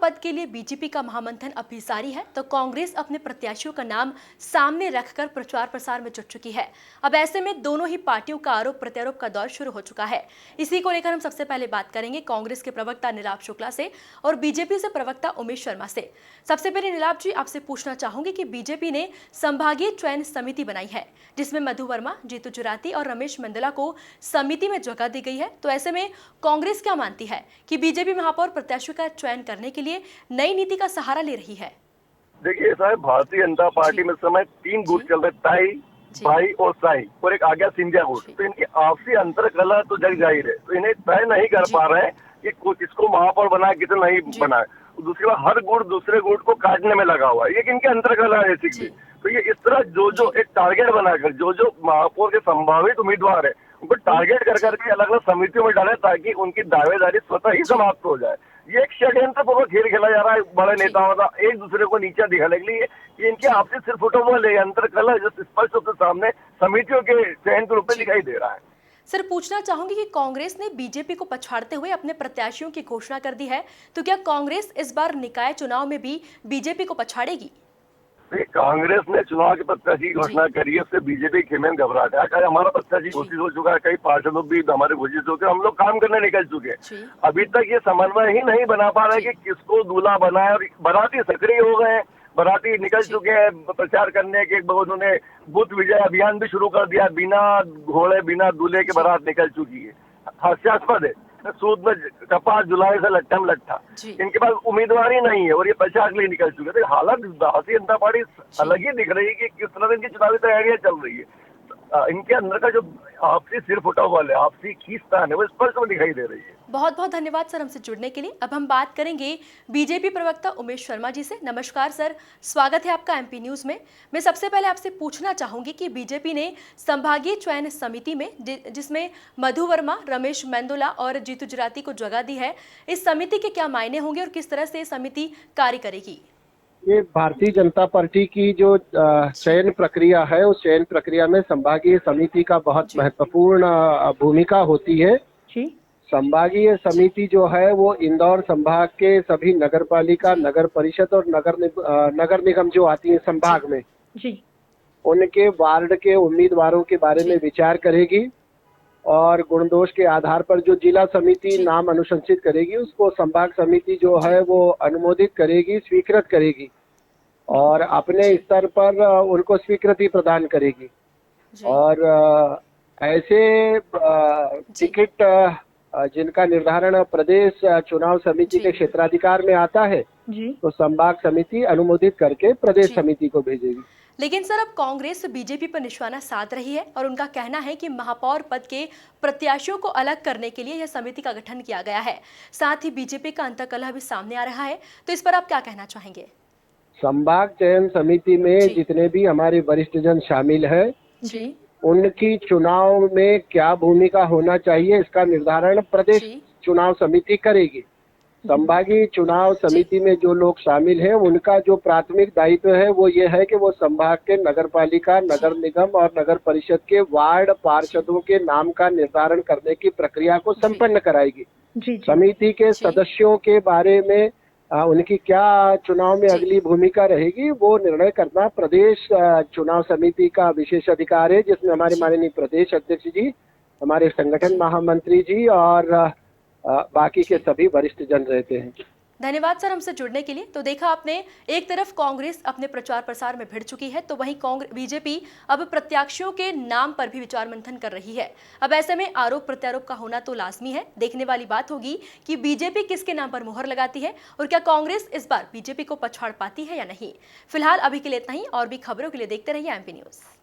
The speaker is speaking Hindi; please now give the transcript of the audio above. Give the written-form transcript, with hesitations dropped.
पद के लिए बीजेपी का महामंथन अब भी जारी है, तो कांग्रेस अपने प्रत्याशियों का नाम सामने रखकर प्रचार प्रसार में जुट चुकी है। अब ऐसे में दोनों ही पार्टियों का आरोप प्रत्यारोप का दौर शुरू हो चुका है। इसी को लेकर हम सबसे पहले बात करेंगे कांग्रेस के प्रवक्ता नीलाभ शुक्ला से और बीजेपी से प्रवक्ता उमेश शर्मा से। सबसे पहले नीलाभ जी, आपसे पूछना चाहूंगी कि बीजेपी ने संभागीय चयन समिति बनाई है, जिसमें मधु वर्मा, जीतू जराती और रमेश मेंदोला को समिति में जगह दी गई है। तो ऐसे में कांग्रेस क्या मानती है कि बीजेपी महापौर प्रत्याशियों का चयन करने के लिए नई नीति का सहारा ले रही है? देखिए, ऐसा है, भारतीय जनता पार्टी में समय 3 गुट चल रहे, ताई, भाई और साई, और एक आ गया सिंधिया गुट। तो इनकी आपसी अंतर कला तो जग जाहिर है, तो इन्हें तय नहीं कर पा रहे हैं कि किसको महापौर बनाए, किसे नहीं बनाए। दूसरी बात, हर गुट दूसरे गुट को काटने में लगा हुआ है, ये इनकी अंतर कला है बेसिकली। तो ये इस तरह जो एक टारगेट बनाकर जो महापौर के संभावित उम्मीदवार है उनको टारगेट कर करके अलग अलग समितियों में डाले, ताकि उनकी दावेदारी स्वतः ही समाप्त हो जाए। ये एक षड्यंत्र पूर्वक खेल खेला जा रहा है बड़े नेताओं का, एक दूसरे को नीचा दिखाने के लिए। ये इनकी आपसी सिर्फ फुटबॉल है, अंतर कला जो स्पष्ट रूप से सामने समितियों के चयन के रूप में दिखाई दे रहा है। सर, पूछना चाहूंगी कि कांग्रेस ने बीजेपी को पछाड़ते हुए अपने प्रत्याशियों की घोषणा कर दी है, तो क्या कांग्रेस इस बार निकाय चुनाव में भी बीजेपी को पछाड़ेगी? कांग्रेस ने चुनाव के प्रत्याशी की घोषणा करी है, उससे बीजेपी खेमे में घबराहट है। चाहे हमारा प्रत्याशी घोषित हो चुका है, कई पार्षदों भी हमारे घोषित हो गए, हम लोग काम करने निकल चुके हैं। अभी तक ये समन्वय ही नहीं बना पा रहे कि किसको दूल्हा बनाए। और बाराती सक्रिय हो गए हैं, बाराती निकल चुके हैं प्रचार करने के। उन्होंने बूथ विजय अभियान भी शुरू कर दिया, बिना घोड़े बिना दूल्हे के बारात निकल चुकी है। हास्यास्पद है, सूद में कपास जुलाई से लट्ठम लट्ठा, इनके पास उम्मीदवार ही नहीं है और ये प्रचार के लिए निकल चुके थे। हालात भारतीय जनता पार्टी अलग ही दिख रही है कि किस तरह इनकी चुनावी तैयारियां चल रही है। इनके अंदर का जो आपसी सिर फुटबॉल है, आपसी खींचतान है, वो स्पष्ट में दिखाई दे रही है। बहुत बहुत धन्यवाद सर हमसे जुड़ने के लिए। अब हम बात करेंगे बीजेपी प्रवक्ता उमेश शर्मा जी से। नमस्कार सर, स्वागत है आपका एमपी न्यूज में। मैं सबसे पहले आपसे पूछना चाहूंगी कि बीजेपी ने संभागीय चयन समिति में जिसमें मधु वर्मा, रमेश मेंदोला और जीतू जराती को जगह दी है, इस समिति के क्या मायने होंगे और किस तरह से समिति कार्य करेगी? ये भारतीय जनता पार्टी की जो चयन प्रक्रिया है, उस चयन प्रक्रिया में संभागीय समिति का बहुत महत्वपूर्ण भूमिका होती है। संभागीय समिति जो है वो इंदौर संभाग के सभी नगरपालिका, नगर परिषद और नगर निगम जो आती है संभाग में, उनके वार्ड के उम्मीदवारों के बारे में विचार करेगी और गुण दोष के आधार पर जो जिला समिति नाम अनुशंसित करेगी उसको संभाग समिति जो है वो अनुमोदित करेगी, स्वीकृत करेगी और अपने स्तर पर उनको स्वीकृति प्रदान करेगी। और ऐसे टिकट जिनका निर्धारण प्रदेश चुनाव समिति के क्षेत्राधिकार में आता है तो संभाग समिति अनुमोदित करके प्रदेश समिति को भेजेगी। लेकिन सर, अब कांग्रेस बीजेपी पर निशाना साध रही है और उनका कहना है कि महापौर पद के प्रत्याशियों को अलग करने के लिए यह समिति का गठन किया गया है। साथ ही बीजेपी का अंतकलह भी सामने आ रहा है, तो इस पर आप क्या कहना चाहेंगे? संभाग चयन समिति में जितने भी हमारे वरिष्ठ जन शामिल है, उनकी चुनाव में क्या भूमिका होना चाहिए इसका निर्धारण प्रदेश चुनाव समिति करेगी। संभागीय चुनाव समिति में जो लोग शामिल हैं उनका जो प्राथमिक दायित्व है वो ये है कि वो संभाग के नगरपालिका, नगर निगम और नगर परिषद के वार्ड पार्षदों के नाम का निर्धारण करने की प्रक्रिया को संपन्न कराएगी। समिति के सदस्यों के बारे में उनकी क्या चुनाव में अगली भूमिका रहेगी वो निर्णय करना प्रदेश चुनाव समिति का विशेष अधिकार है, जिसमें हमारे माननीय प्रदेश अध्यक्ष जी, हमारे संगठन महामंत्री जी और बाकी के सभी वरिष्ठ जन रहते हैं। धन्यवाद सर हमसे जुड़ने के लिए। तो देखा आपने, एक तरफ कांग्रेस अपने प्रचार प्रसार में भिड़ चुकी है, तो वहीं बीजेपी अब प्रत्याशियों के नाम पर भी विचार मंथन कर रही है। अब ऐसे में आरोप प्रत्यारोप का होना तो लाजमी है। देखने वाली बात होगी कि बीजेपी किसके नाम पर मुहर लगाती है और क्या कांग्रेस इस बार बीजेपी को पछाड़ पाती है या नहीं। फिलहाल अभी के लिए इतना ही, और भी खबरों के लिए देखते रहिए एमपी न्यूज।